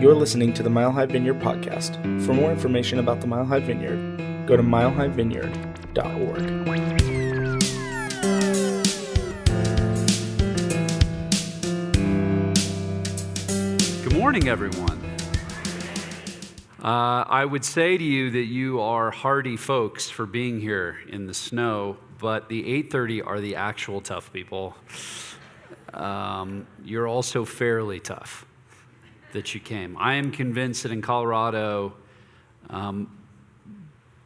You're listening to the Mile High Vineyard podcast. For more information about the Mile High Vineyard, go to milehighvineyard.org. Good morning, everyone. I would say to you that you are hardy folks for being here in the snow, but the 8:30 are the actual tough people. You're also fairly tough that you came. I am convinced that in Colorado,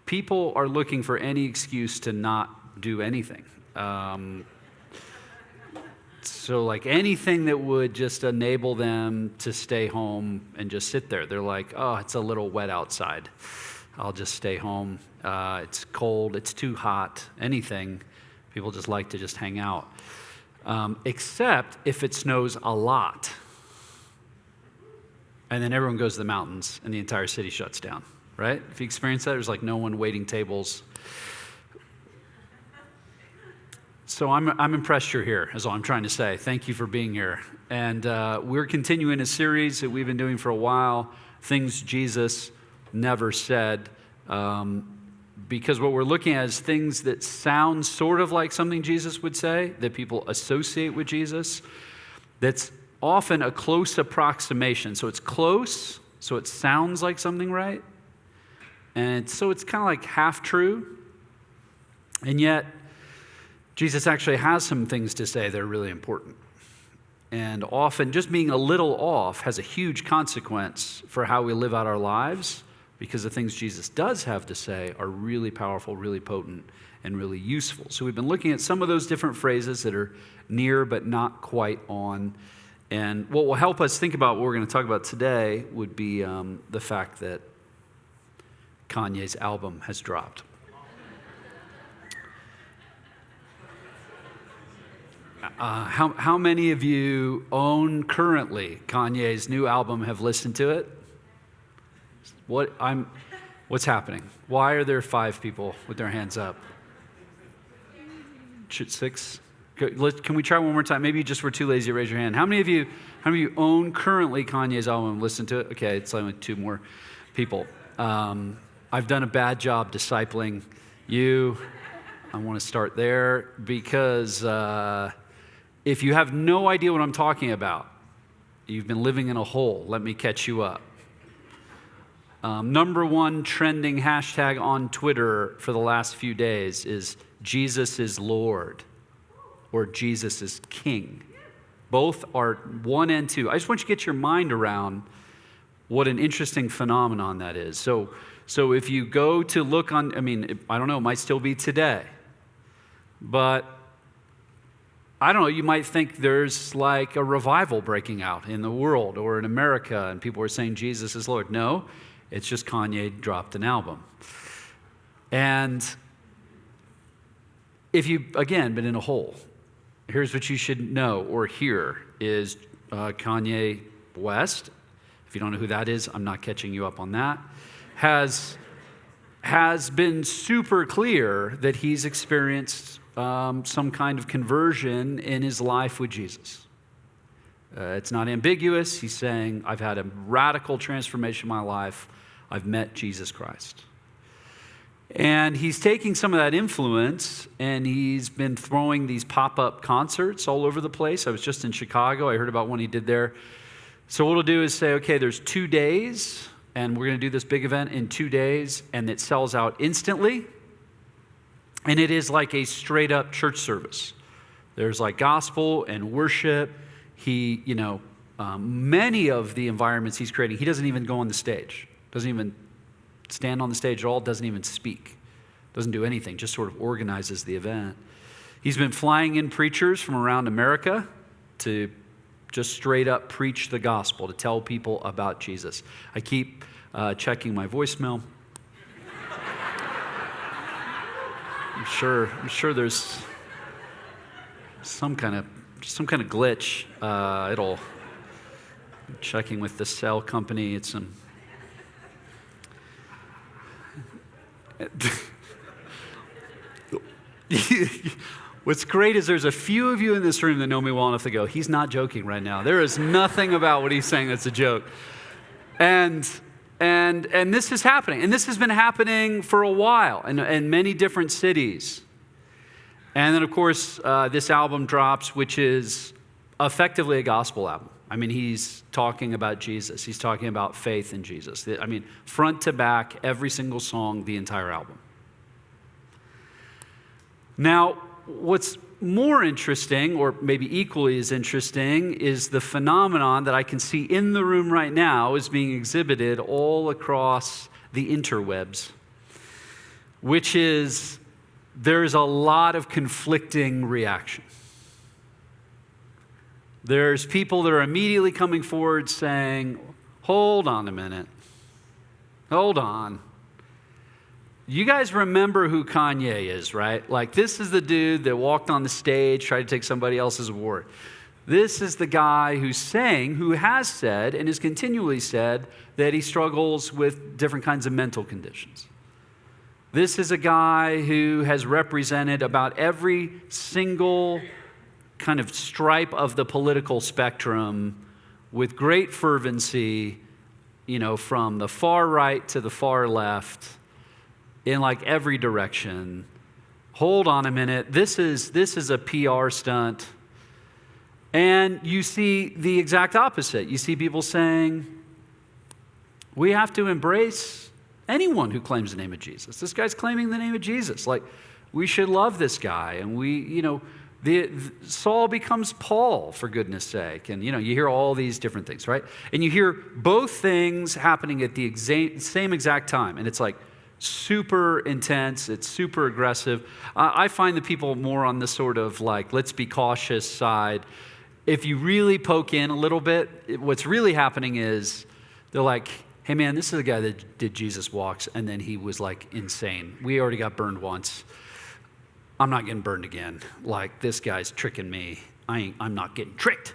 people are looking for any excuse to not do anything. So like anything that would just enable them to stay home and just sit there. They're like, oh, it's a little wet outside. I'll just stay home. It's cold, it's too hot, anything. People just like to just hang out. Except if it snows a lot. And then everyone goes to the mountains and the entire city shuts down, right? If you experience that, there's like no one waiting tables. So I'm impressed you're here, is all I'm trying to say. Thank you for being here. And we're continuing a series that we've been doing for a while, Things Jesus Never Said, because what we're looking at is things that sound sort of like something Jesus would say, that people associate with Jesus, that's often a close approximation. So it's close, so it sounds like something right, and so it's kind of like half true, and yet Jesus actually has some things to say that are really important. And often just being a little off has a huge consequence for how we live out our lives, because the things Jesus does have to say are really powerful, really potent, and really useful. So we've been looking at some of those different phrases that are near but not quite on. And what will help us think about what we're going to talk about today would be the fact that Kanye's album has dropped. How many of you own currently Kanye's new album, have listened to it? What's happening? Why are there 5 people with their hands up? 6? Can we try one more time? Maybe you just were too lazy to raise your hand. How many of you own currently Kanye's album and listen to it? Okay, it's only 2 more people. I've done a bad job discipling you. I want to start there because if you have no idea what I'm talking about, you've been living in a hole. Let me catch you up. Number 1 trending hashtag on Twitter for the last few days is Jesus is Lord or Jesus is King. Both are 1 and 2. I just want you to get your mind around what an interesting phenomenon that is. So if you go to look on, I don't know, it might still be today, but I don't know, you might think there's like a revival breaking out in the world or in America and people are saying Jesus is Lord. No, it's just Kanye dropped an album. And if you've, again, been in a hole, here's what you should know or hear is Kanye West, if you don't know who that is, I'm not catching you up on that, has been super clear that he's experienced some kind of conversion in his life with Jesus. It's not ambiguous. He's saying, I've had a radical transformation in my life. I've met Jesus Christ. And he's taking some of that influence, and he's been throwing these pop-up concerts all over the place. I was just in Chicago. I heard about one he did there. So what we'll do is say, okay, there's 2 days, and we're going to do this big event in 2 days, and it sells out instantly. And it is like a straight up church service. There's like gospel and worship. He, many of the environments he's creating, he doesn't even go on the stage. Doesn't even stand on the stage at all. Doesn't even speak. Doesn't do anything. Just sort of organizes the event. He's been flying in preachers from around America to just straight up preach the gospel, to tell people about Jesus. I keep checking my voicemail. I'm sure there's some kind of glitch. I'm checking with the cell company. It's some. What's great is there's a few of you in this room that know me well enough to go, he's not joking right now. There is nothing about what he's saying that's a joke. And this is happening. And this has been happening for a while in many different cities. And then, of course, this album drops, which is effectively a gospel album. I mean, he's talking about Jesus. He's talking about faith in Jesus. I mean, front to back, every single song, the entire album. Now, what's more interesting, or maybe equally as interesting, is the phenomenon that I can see in the room right now is being exhibited all across the interwebs, which is there's a lot of conflicting reaction. There's people that are immediately coming forward saying, hold on a minute. Hold on. You guys remember who Kanye is, right? Like, this is the dude that walked on the stage, tried to take somebody else's award. This is the guy who has said, and has continually said, that he struggles with different kinds of mental conditions. This is a guy who has represented about every single kind of stripe of the political spectrum with great fervency, from the far right to the far left, in like every direction. Hold on a minute. This is a PR stunt. And you see the exact opposite. You see people saying, we have to embrace anyone who claims the name of Jesus. This guy's claiming the name of Jesus. Like, we should love this guy. And Saul becomes Paul, for goodness sake. And, you hear all these different things, right? And you hear both things happening at the same exact time. And it's like, super intense, it's super aggressive. I find the people more on the sort of like, let's be cautious side. If you really poke in a little bit, what's really happening is they're like, hey man, this is the guy that did Jesus Walks, and then he was like insane. We already got burned once. I'm not getting burned again. Like, this guy's tricking me. I'm not getting tricked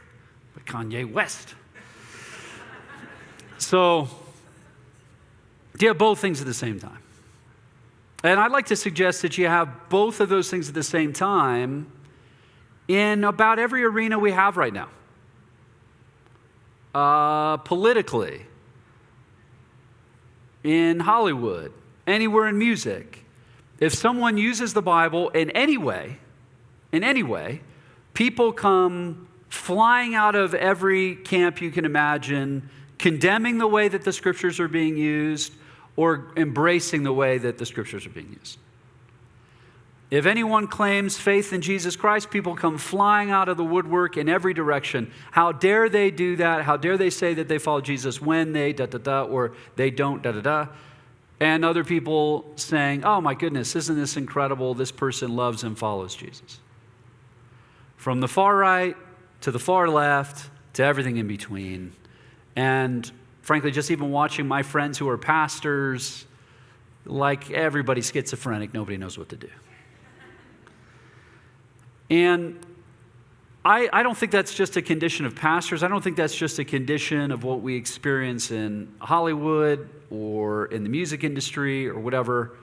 by Kanye West. So, you have both things at the same time. And I'd like to suggest that you have both of those things at the same time in about every arena we have right now. Politically, in Hollywood, anywhere in music. If someone uses the Bible in any way, people come flying out of every camp you can imagine, condemning the way that the scriptures are being used, or embracing the way that the scriptures are being used. If anyone claims faith in Jesus Christ, people come flying out of the woodwork in every direction. How dare they do that? How dare they say that they follow Jesus when they da-da-da, or they don't da-da-da? And other people saying, oh my goodness, isn't this incredible? This person loves and follows Jesus. From the far right to the far left to everything in between. And frankly, just even watching my friends who are pastors, like everybody's schizophrenic, nobody knows what to do. And I don't think that's just a condition of pastors. I don't think that's just a condition of what we experience in Hollywood or in the music industry or whatever.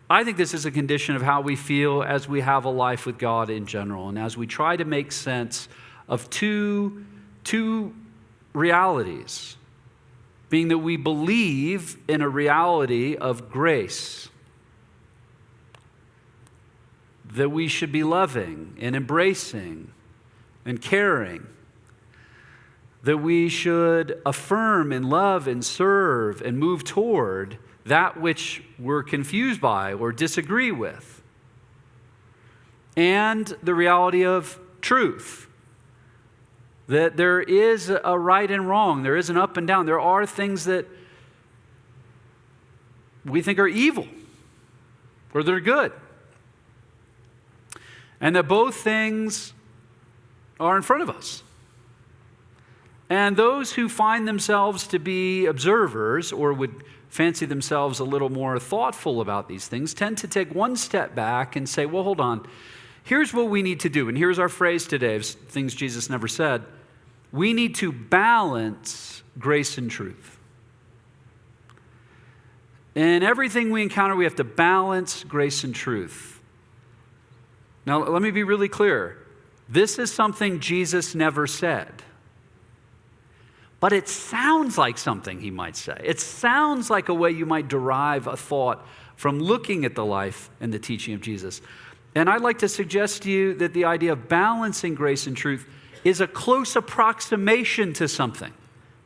I think this is a condition of how we feel as we have a life with God in general, and as we try to make sense of two realities. Being that we believe in a reality of grace, that we should be loving and embracing and caring, that we should affirm and love and serve and move toward that which we're confused by or disagree with, and the reality of truth. That there is a right and wrong. There is an up and down. There are things that we think are evil or that are good. And that both things are in front of us. And those who find themselves to be observers or would fancy themselves a little more thoughtful about these things tend to take one step back and say, well, hold on. Here's what we need to do. And here's our phrase today of things Jesus never said. We need to balance grace and truth. In everything we encounter, we have to balance grace and truth. Now, let me be really clear. This is something Jesus never said. But it sounds like something he might say. It sounds like a way you might derive a thought from looking at the life and the teaching of Jesus. And I'd like to suggest to you that the idea of balancing grace and truth is a close approximation to something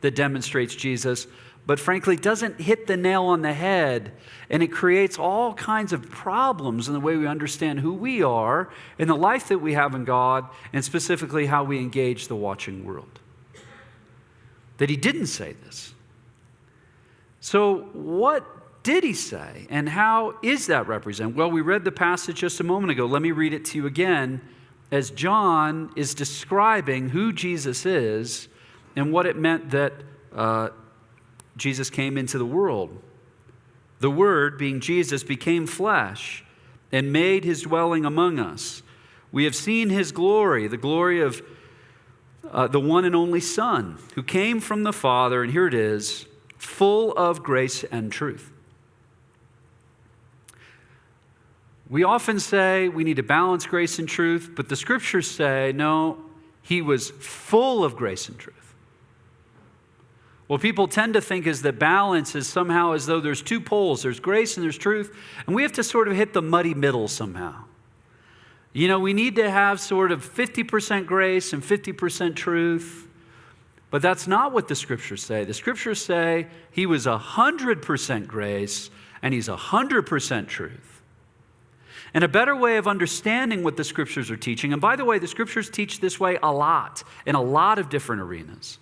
that demonstrates Jesus, but frankly doesn't hit the nail on the head, and it creates all kinds of problems in the way we understand who we are and the life that we have in God, and specifically how we engage the watching world. That he didn't say this. So what did he say, and how is that represented? Well, we read the passage just a moment ago. Let me read it to you again as John is describing who Jesus is and what it meant that Jesus came into the world. The Word, being Jesus, became flesh and made his dwelling among us. We have seen his glory, the glory of the one and only Son, who came from the Father, and here it is, full of grace and truth. We often say we need to balance grace and truth, but the Scriptures say, no, he was full of grace and truth. What people tend to think is that balance is somehow as though there's two poles. There's grace and there's truth, and we have to sort of hit the muddy middle somehow. You know, we need to have sort of 50% grace and 50% truth, but that's not what the Scriptures say. The Scriptures say he was 100% grace and he's 100% truth. And a better way of understanding what the Scriptures are teaching, and by the way, the Scriptures teach this way a lot, in a lot of different arenas,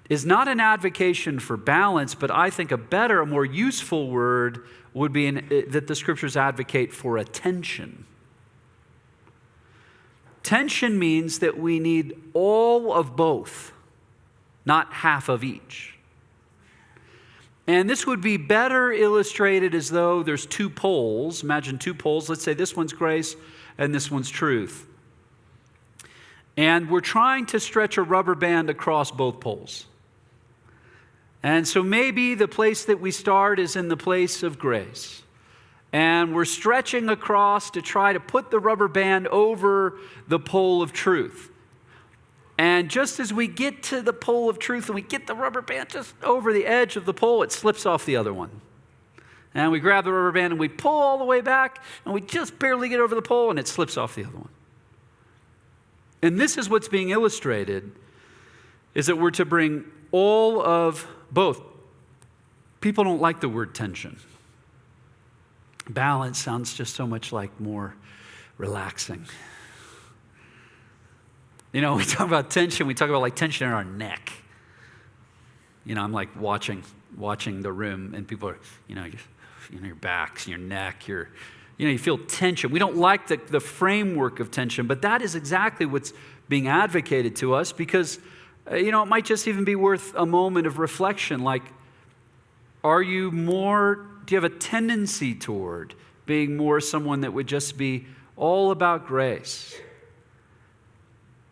is not an advocation for balance, but I think a better, a more useful word would be that the Scriptures advocate for attention. Tension means that we need all of both, not half of each. And this would be better illustrated as though there's two poles. Imagine two poles. Let's say this one's grace and this one's truth. And we're trying to stretch a rubber band across both poles. And so maybe the place that we start is in the place of grace. And we're stretching across to try to put the rubber band over the pole of truth. And just as we get to the pole of truth and we get the rubber band just over the edge of the pole, it slips off the other one. And we grab the rubber band and we pull all the way back and we just barely get over the pole and it slips off the other one. And this is what's being illustrated, is that we're to bring all of both. People don't like the word tension. Balance sounds just so much like more relaxing. You know, we talk about tension, we talk about like tension in our neck. You know, I'm like watching the room and people are, your backs, your neck, you feel tension. We don't like the framework of tension, but that is exactly what's being advocated to us because, it might just even be worth a moment of reflection. Like, do you have a tendency toward being more someone that would just be all about grace?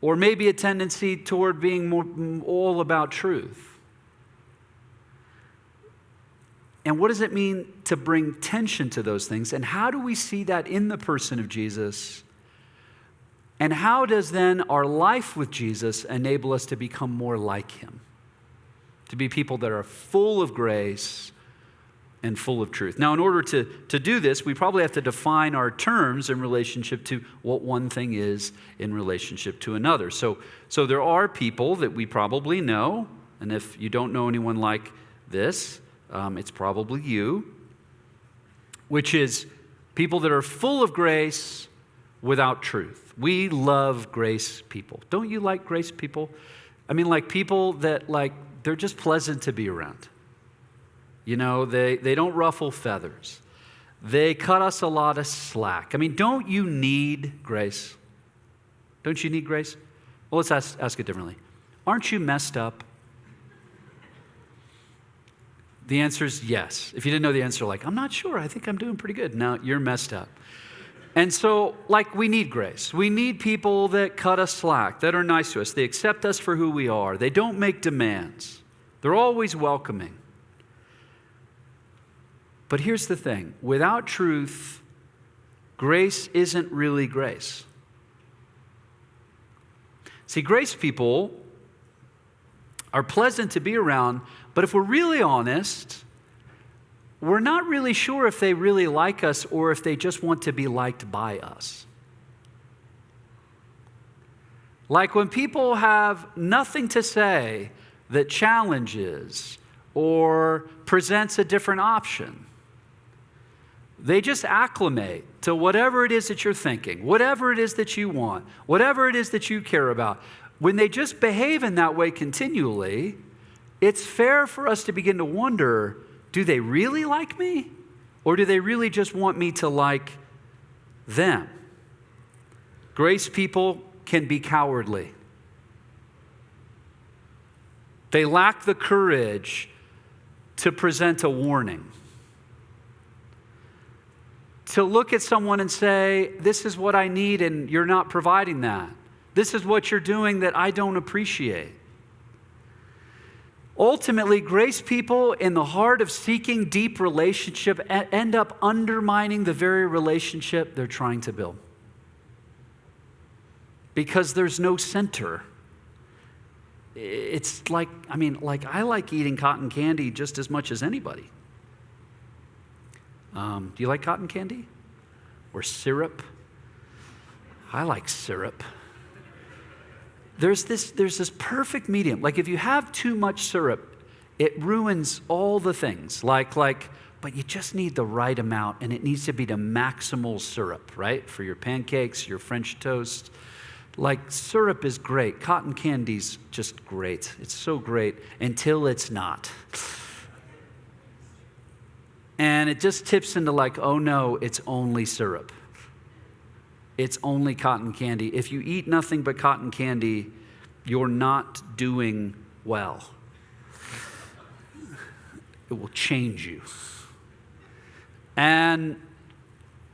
Or maybe a tendency toward being more all about truth? And what does it mean to bring tension to those things? And how do we see that in the person of Jesus? And how does then our life with Jesus enable us to become more like him? To be people that are full of grace and full of truth. Now, in order to do this, we probably have to define our terms in relationship to what one thing is in relationship to another. So there are people that we probably know, and if you don't know anyone like this, it's probably you, which is people that are full of grace without truth. We love grace people. Don't you like grace people? I mean, like people that they're just pleasant to be around. They don't ruffle feathers. They cut us a lot of slack. I mean, don't you need grace? Don't you need grace? Well, let's ask it differently. Aren't you messed up? The answer is yes. If you didn't know the answer, I'm not sure. I think I'm doing pretty good. No, you're messed up. And so, we need grace. We need people that cut us slack, that are nice to us. They accept us for who we are. They don't make demands. They're always welcoming. But here's the thing. Without truth, grace isn't really grace. See, grace people are pleasant to be around, but if we're really honest, we're not really sure if they really like us or if they just want to be liked by us. Like when people have nothing to say that challenges or presents a different option, they just acclimate to whatever it is that you're thinking, whatever it is that you want, whatever it is that you care about. When they just behave in that way continually, it's fair for us to begin to wonder, do they really like me? Or do they really just want me to like them? Grace people can be cowardly. They lack the courage to present a warning. To look at someone and say, this is what I need and you're not providing that. This is what you're doing that I don't appreciate. Ultimately, grace people in the heart of seeking deep relationship end up undermining the very relationship they're trying to build. Because there's no center. It's like I like eating cotton candy just as much as anybody. Do you like cotton candy? Or syrup? I like syrup. There's this perfect medium. Like if you have too much syrup, it ruins all the things. But you just need the right amount, and it needs to be the maximal syrup, right? For your pancakes, your French toast. Like syrup is great. Cotton candy's just great. It's so great until it's not. And it just tips into like, oh no, it's only syrup. It's only cotton candy. If you eat nothing but cotton candy, you're not doing well. It will change you. And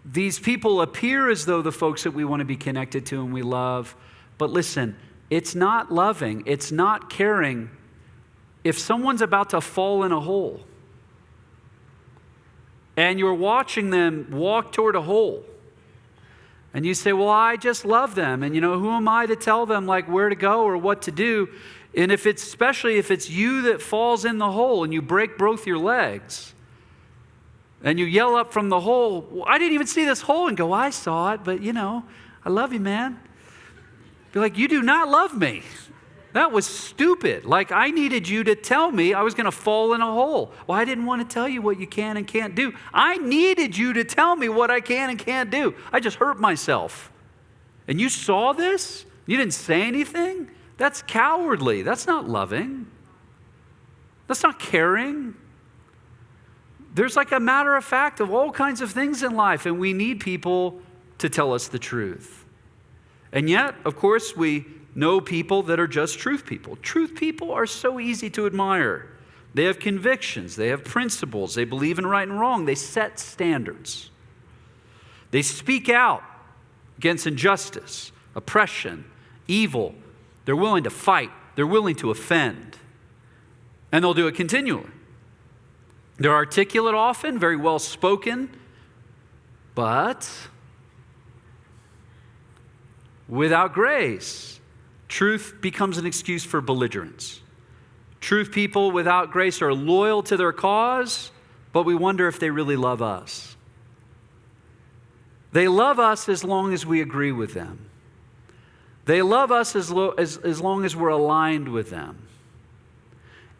these people appear as though the folks that we want to be connected to and we love. But listen, it's not loving. It's not caring if someone's about to fall in a hole and you're watching them walk toward a hole. And you say, well, I just love them. And who am I to tell them like where to go or what to do? And especially if it's you that falls in the hole and you break both your legs and you yell up from the hole, well, I didn't even see this hole, and go, I saw it, but I love you, man. Be like, you do not love me. That was stupid. Like I needed you to tell me I was going to fall in a hole. Well, I didn't want to tell you what you can and can't do. I needed you to tell me what I can and can't do. I just hurt myself. And you saw this? You didn't say anything? That's cowardly. That's not loving. That's not caring. There's like a matter of fact of all kinds of things in life, and we need people to tell us the truth. And yet, of course, we know people that are just truth people. Truth people are so easy to admire. They have convictions. They have principles. They believe in right and wrong. They set standards. They speak out against injustice, oppression, evil. They're willing to fight. They're willing to offend. And they'll do it continually. They're articulate often, very well spoken, but without grace, truth becomes an excuse for belligerence. Truth people without grace are loyal to their cause, but we wonder if they really love us. They love us as long as we agree with them. They love us as long as we're aligned with them.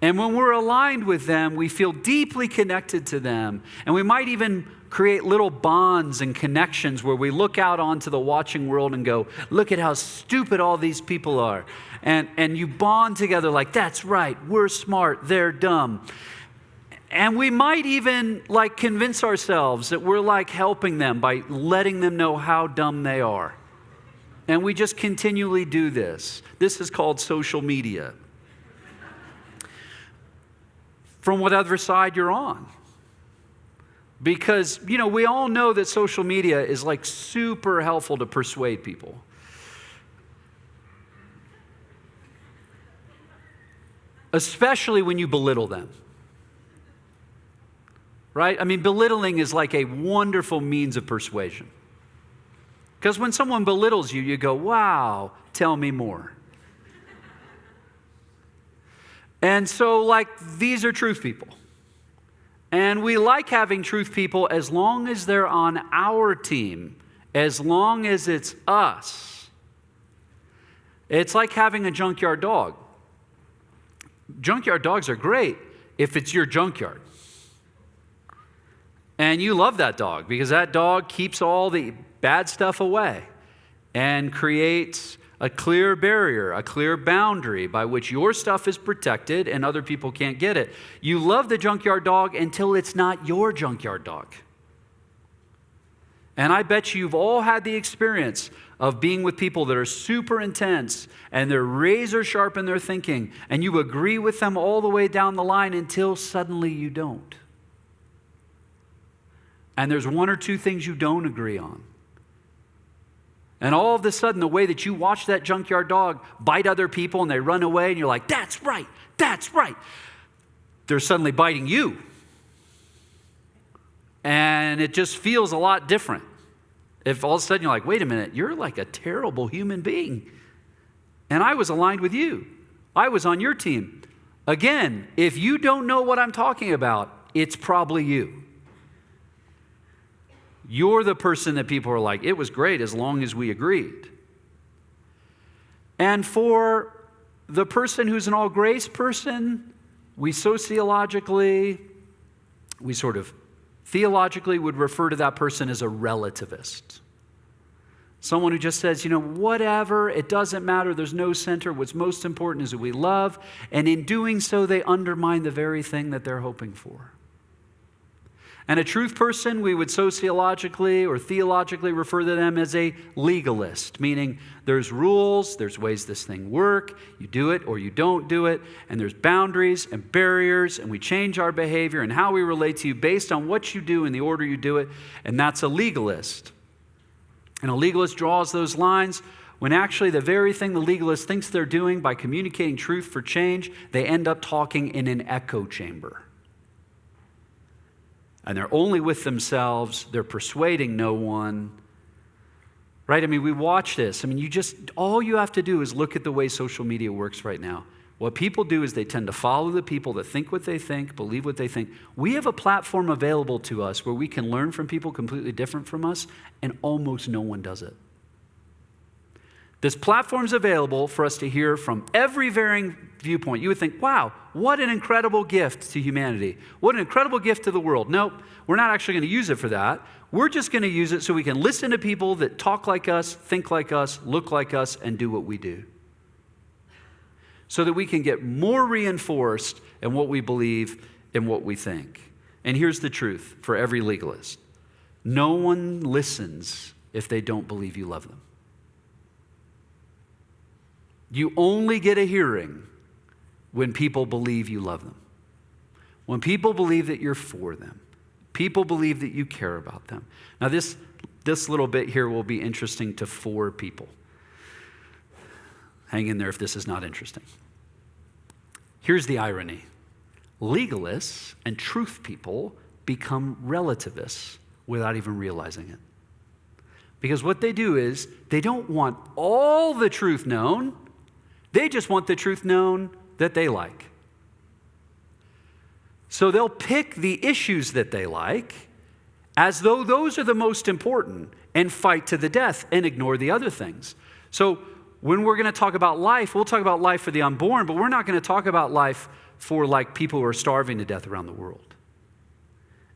And when we're aligned with them, we feel deeply connected to them. And we might even create little bonds and connections where we look out onto the watching world and go, look at how stupid all these people are. And you bond together like, that's right, we're smart, they're dumb. And we might even like convince ourselves that we're like helping them by letting them know how dumb they are. And we just continually do this. This is called social media. From whatever side you're on. Because, we all know that social media is like super helpful to persuade people. Especially when you belittle them. Right? I mean, belittling is like a wonderful means of persuasion. Because when someone belittles you, you go, wow, tell me more. And so, these are truth people. And we like having truth people as long as they're on our team, as long as it's us. It's like having a junkyard dog. Junkyard dogs are great if it's your junkyard. And you love that dog because that dog keeps all the bad stuff away and creates a clear barrier, a clear boundary by which your stuff is protected and other people can't get it. You love the junkyard dog until it's not your junkyard dog. And I bet you've all had the experience of being with people that are super intense and they're razor sharp in their thinking, and you agree with them all the way down the line until suddenly you don't. And there's one or two things you don't agree on. And all of a sudden, the way that you watch that junkyard dog bite other people and they run away, and you're like, that's right, that's right. They're suddenly biting you. And it just feels a lot different. If all of a sudden you're like, wait a minute, you're like a terrible human being. And I was aligned with you. I was on your team. Again, if you don't know what I'm talking about, it's probably you. You're the person that people are like, it was great as long as we agreed. And for the person who's an all grace person, we sociologically, we sort of theologically would refer to that person as a relativist. Someone who just says, whatever, it doesn't matter, there's no center. What's most important is that we love. And in doing so, they undermine the very thing that they're hoping for. And a truth person, we would sociologically or theologically refer to them as a legalist, meaning there's rules, there's ways this thing works, you do it or you don't do it, and there's boundaries and barriers, and we change our behavior and how we relate to you based on what you do and the order you do it, and that's a legalist. And a legalist draws those lines when actually the very thing the legalist thinks they're doing by communicating truth for change, they end up talking in an echo chamber. And they're only with themselves. They're persuading no one. Right? We watch this. All you have to do is look at the way social media works right now. What people do is they tend to follow the people that think what they think, believe what they think. We have a platform available to us where we can learn from people completely different from us, and almost no one does it. This platform's available for us to hear from every varying viewpoint. You would think, wow, what an incredible gift to humanity. What an incredible gift to the world. Nope, we're not actually going to use it for that. We're just going to use it so we can listen to people that talk like us, think like us, look like us, and do what we do. So that we can get more reinforced in what we believe and what we think. And here's the truth for every legalist. No one listens if they don't believe you love them. You only get a hearing when people believe you love them. When people believe that you're for them. People believe that you care about them. Now this little bit here will be interesting to 4 people. Hang in there if this is not interesting. Here's the irony. Legalists and truth people become relativists without even realizing it. Because what they do is they don't want all the truth known. They just want the truth known that they like. So they'll pick the issues that they like as though those are the most important and fight to the death and ignore the other things. So when we're going to talk about life, we'll talk about life for the unborn, but we're not going to talk about life for people who are starving to death around the world.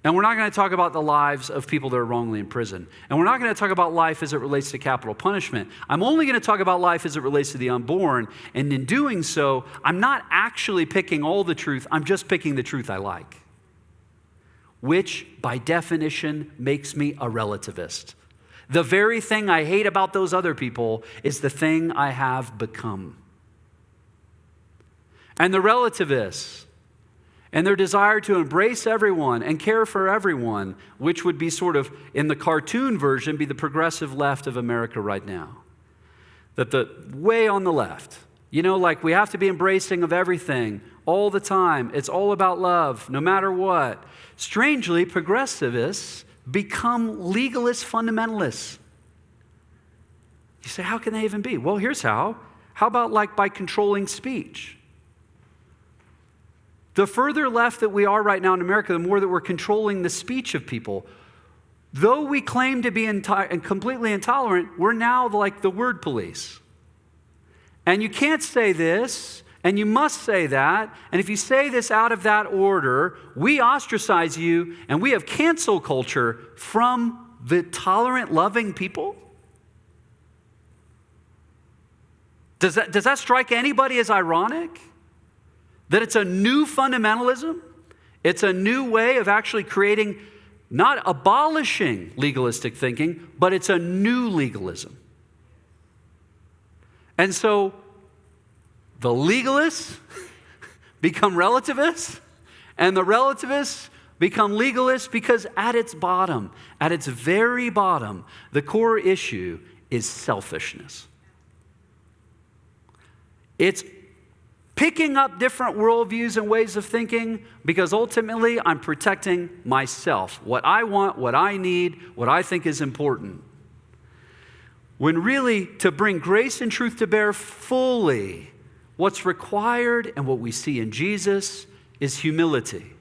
And we're not going to talk about the lives of people that are wrongly in prison. And we're not going to talk about life as it relates to capital punishment. I'm only going to talk about life as it relates to the unborn. And in doing so, I'm not actually picking all the truth. I'm just picking the truth I like. Which, by definition, makes me a relativist. The very thing I hate about those other people is the thing I have become. And the relativists, and their desire to embrace everyone and care for everyone, which would be sort of, in the cartoon version, be the progressive left of America right now. That the way on the left, we have to be embracing of everything all the time. It's all about love, no matter what. Strangely, progressivists become legalist fundamentalists. You say, how can they even be? Well, here's how. How about by controlling speech? The further left that we are right now in America, the more that we're controlling the speech of people. Though we claim to be completely intolerant, we're now like the word police. And you can't say this, and you must say that, and if you say this out of that order, we ostracize you, and we have cancel culture from the tolerant, loving people? Does that strike anybody as ironic? That it's a new fundamentalism? It's a new way of actually creating, not abolishing legalistic thinking, but it's a new legalism. And so the legalists become relativists, and the relativists become legalists, because at its bottom, at its very bottom, the core issue is selfishness. It's picking up different worldviews and ways of thinking because ultimately I'm protecting myself, what I want, what I need, what I think is important. When really, to bring grace and truth to bear fully, what's required and what we see in Jesus is humility.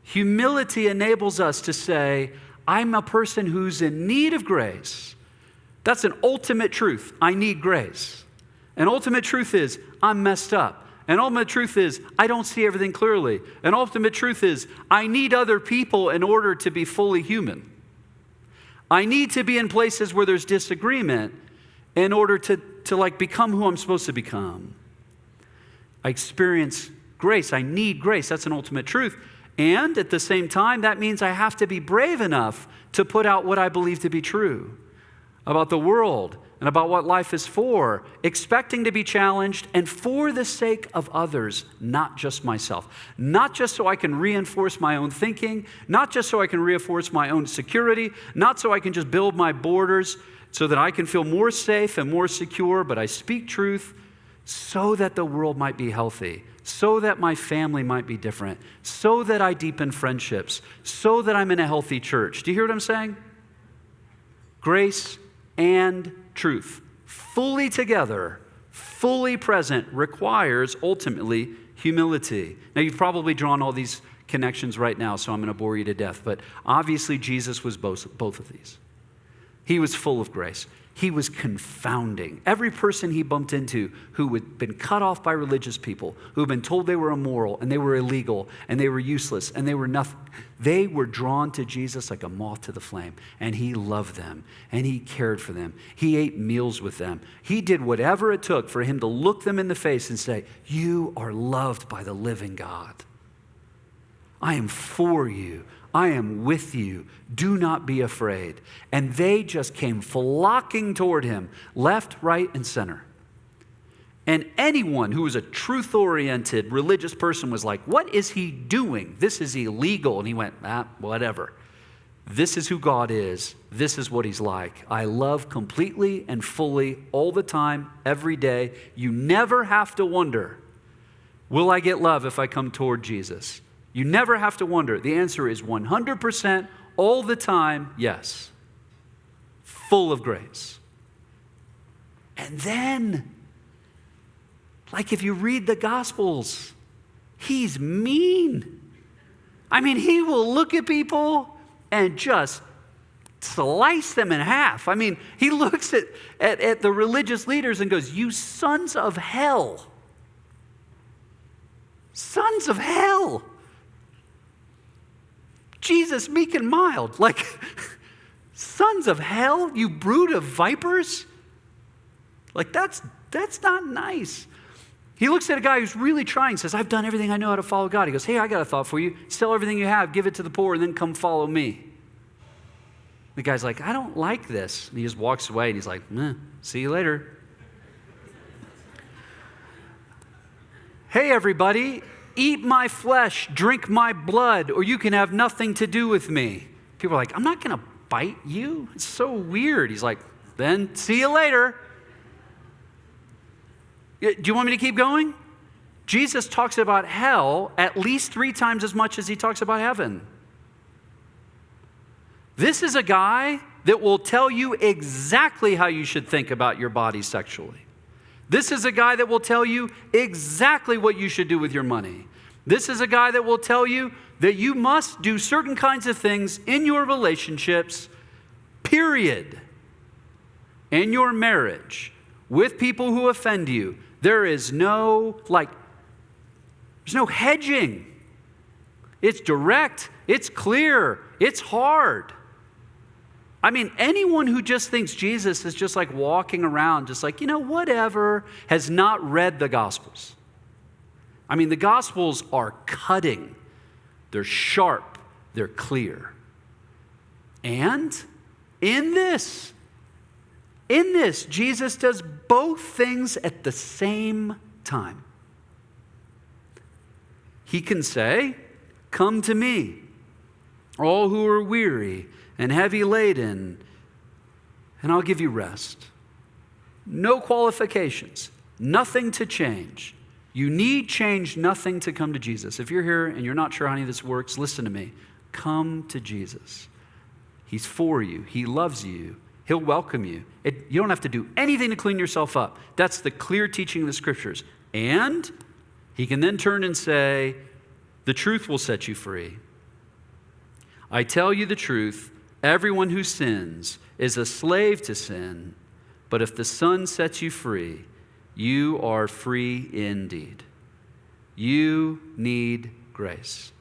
Humility enables us to say, I'm a person who's in need of grace. That's an ultimate truth. I need grace. An ultimate truth is, I'm messed up. An ultimate truth is, I don't see everything clearly. An ultimate truth is, I need other people in order to be fully human. I need to be in places where there's disagreement in order to like become who I'm supposed to become. I experience grace. I need grace. That's an ultimate truth. And at the same time, that means I have to be brave enough to put out what I believe to be true about the world and about what life is for, expecting to be challenged and for the sake of others, not just myself. Not just so I can reinforce my own thinking, not just so I can reinforce my own security, not so I can just build my borders so that I can feel more safe and more secure, but I speak truth so that the world might be healthy, so that my family might be different, so that I deepen friendships, so that I'm in a healthy church. Do you hear what I'm saying? Grace and truth, fully together, fully present, requires ultimately humility. Now, you've probably drawn all these connections right now, so I'm going to bore you to death. But obviously, Jesus was both of these. He was full of grace. He was confounding. Every person he bumped into who had been cut off by religious people, who had been told they were immoral and they were illegal and they were useless and they were nothing, they were drawn to Jesus like a moth to the flame. And he loved them and he cared for them. He ate meals with them. He did whatever it took for him to look them in the face and say, you are loved by the living God. I am for you. I am with you. Do not be afraid. And they just came flocking toward him, left, right, and center. And anyone who was a truth-oriented religious person was like, what is he doing? This is illegal. And he went, whatever. This is who God is. This is what he's like. I love completely and fully all the time, every day. You never have to wonder, will I get love if I come toward Jesus? You never have to wonder. The answer is 100% all the time, yes. Full of grace. And then, like if you read the Gospels, he's mean. I mean, he will look at people and just slice them in half. I mean, he looks at the religious leaders and goes, you sons of hell. Sons of hell. Jesus, meek and mild, like, sons of hell, you brood of vipers? Like, that's not nice. He looks at a guy who's really trying, says, I've done everything I know how to follow God. He goes, hey, I got a thought for you. Sell everything you have, give it to the poor, and then come follow me. The guy's like, I don't like this. And he just walks away, and he's like, see you later. Hey, everybody. Eat my flesh, drink my blood, or you can have nothing to do with me. People are like, I'm not going to bite you. It's so weird. He's like, then see you later. Do you want me to keep going? Jesus talks about hell at least 3 times as much as he talks about heaven. This is a guy that will tell you exactly how you should think about your body sexually. This is a guy that will tell you exactly what you should do with your money. This is a guy that will tell you that you must do certain kinds of things in your relationships, period. In your marriage, with people who offend you. There's no hedging. It's direct, it's clear, it's hard. I mean, anyone who just thinks Jesus is just like walking around, just like, whatever, has not read the Gospels. I mean, the Gospels are cutting. They're sharp. They're clear. And in this, Jesus does both things at the same time. He can say, "Come to me, all who are weary and heavy laden, and I'll give you rest." No qualifications, nothing to change. You need change nothing to come to Jesus. If you're here and you're not sure how any of this works, listen to me. Come to Jesus. He's for you. He loves you. He'll welcome you. You don't have to do anything to clean yourself up. That's the clear teaching of the Scriptures. And he can then turn and say, the truth will set you free. I tell you the truth, everyone who sins is a slave to sin, but if the Son sets you free, you are free indeed. You need grace.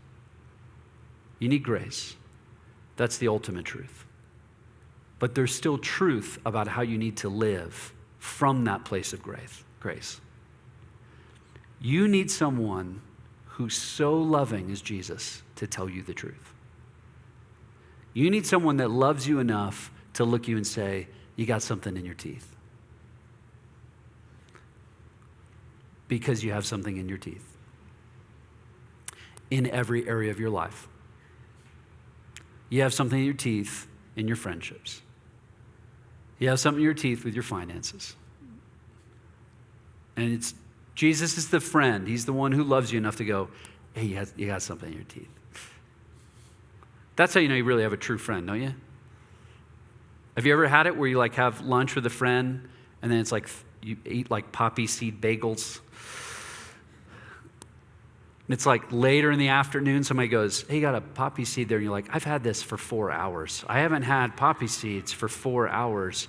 You need grace. That's the ultimate truth. But there's still truth about how you need to live from that place of grace. You need someone who's so loving as Jesus to tell you the truth. You need someone that loves you enough to look you and say, you got something in your teeth. Because you have something in your teeth. In every area of your life. You have something in your teeth in your friendships. You have something in your teeth with your finances. And Jesus is the friend. He's the one who loves you enough to go, hey, you got something in your teeth. That's how you know you really have a true friend, don't you? Have you ever had it where you have lunch with a friend and then it's like you eat poppy seed bagels? And it's later in the afternoon, somebody goes, hey, you got a poppy seed there. And you're like, I've had this for 4 hours. I haven't had poppy seeds for 4 hours.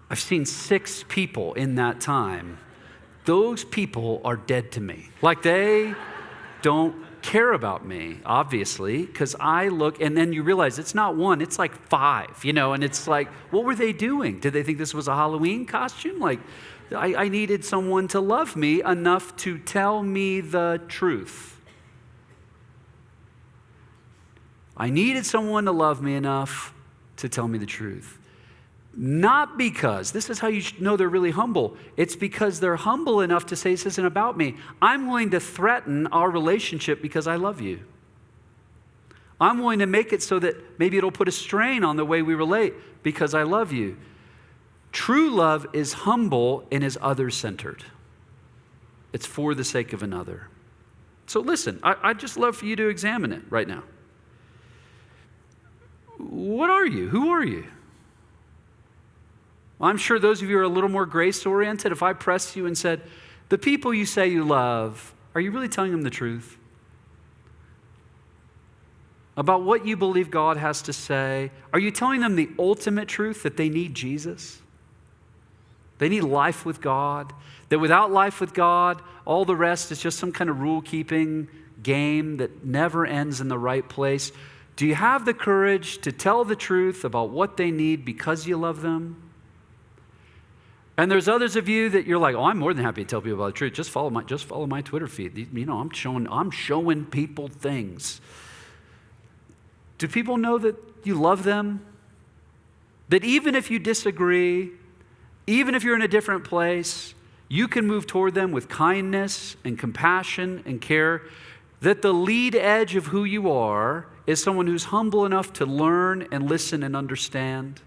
I've seen 6 people in that time. Those people are dead to me. They don't care about me, obviously, because I look, and then you realize it's not 1, it's 5, and it's what were they doing? Did they think this was a Halloween costume? I needed someone to love me enough to tell me the truth. I needed someone to love me enough to tell me the truth. Not because, this is how you know they're really humble. It's because they're humble enough to say, this isn't about me. I'm willing to threaten our relationship because I love you. I'm willing to make it so that maybe it'll put a strain on the way we relate because I love you. True love is humble and is other-centered. It's for the sake of another. So listen, I'd just love for you to examine it right now. What are you? Who are you? I'm sure those of you who are a little more grace-oriented, if I pressed you and said, the people you say you love, are you really telling them the truth? About what you believe God has to say? Are you telling them the ultimate truth, that they need Jesus? They need life with God? That without life with God, all the rest is just some kind of rule-keeping game that never ends in the right place? Do you have the courage to tell the truth about what they need because you love them? And there's others of you that you're like, oh, I'm more than happy to tell people about the truth. Just follow my Twitter feed. I'm showing people things. Do people know that you love them? That even if you disagree, even if you're in a different place, you can move toward them with kindness and compassion and care. That the lead edge of who you are is someone who's humble enough to learn and listen and understand.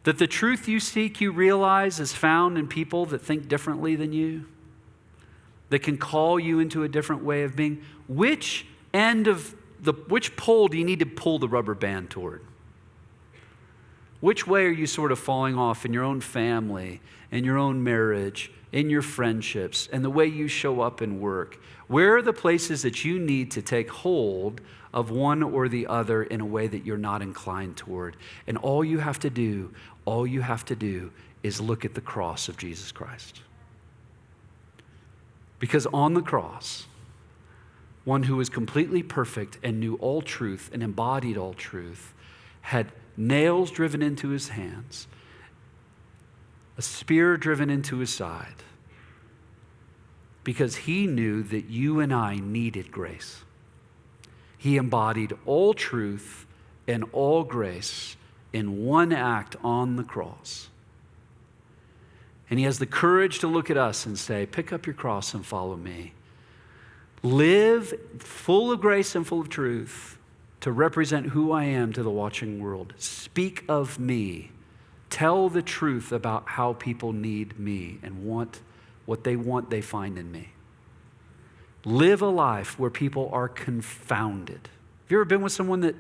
That the truth you seek, you realize, is found in people that think differently than you, that can call you into a different way of being. Which pole do you need to pull the rubber band toward? Which way are you sort of falling off in your own family, in your own marriage, in your friendships, and the way you show up in work? Where are the places that you need to take hold of one or the other in a way that you're not inclined toward? And all you have to do is look at the cross of Jesus Christ. Because on the cross, one who was completely perfect and knew all truth and embodied all truth had nails driven into his hands, a spear driven into his side, because he knew that you and I needed grace. He embodied all truth and all grace in one act on the cross. And he has the courage to look at us and say, pick up your cross and follow me. Live full of grace and full of truth to represent who I am to the watching world. Speak of me. Tell the truth about how people need me and want what they find in me. Live a life where people are confounded. Have you ever been with someone that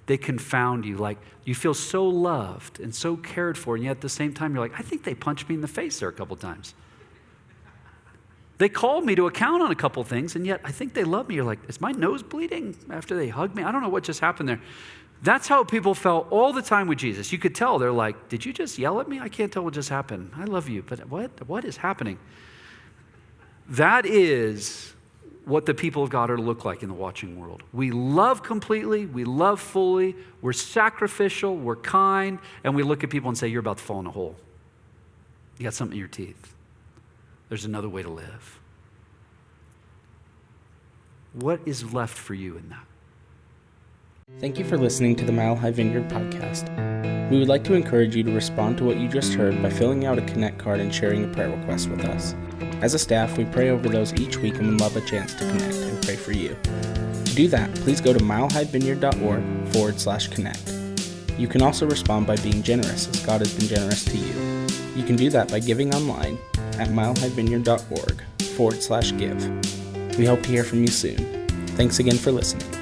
they confound you? Like you feel so loved and so cared for, and yet at the same time you're like, I think they punched me in the face there a couple times. They called me to account on a couple things, and yet I think they love me. You're like, is my nose bleeding after they hugged me? I don't know what just happened there. That's how people felt all the time with Jesus. You could tell. They're like, did you just yell at me? I can't tell what just happened. I love you, but what is happening? That is what the people of God are to look like in the watching world. We love completely. We love fully. We're sacrificial. We're kind. And we look at people and say, you're about to fall in a hole. You got something in your teeth. There's another way to live. What is left for you in that? Thank you for listening to the Mile High Vineyard podcast. We would like to encourage you to respond to what you just heard by filling out a Connect card and sharing a prayer request with us. As a staff, we pray over those each week and would love a chance to connect and pray for you. To do that, please go to milehighvineyard.org/connect. You can also respond by being generous, as God has been generous to you. You can do that by giving online at milehighvineyard.org/give. We hope to hear from you soon. Thanks again for listening.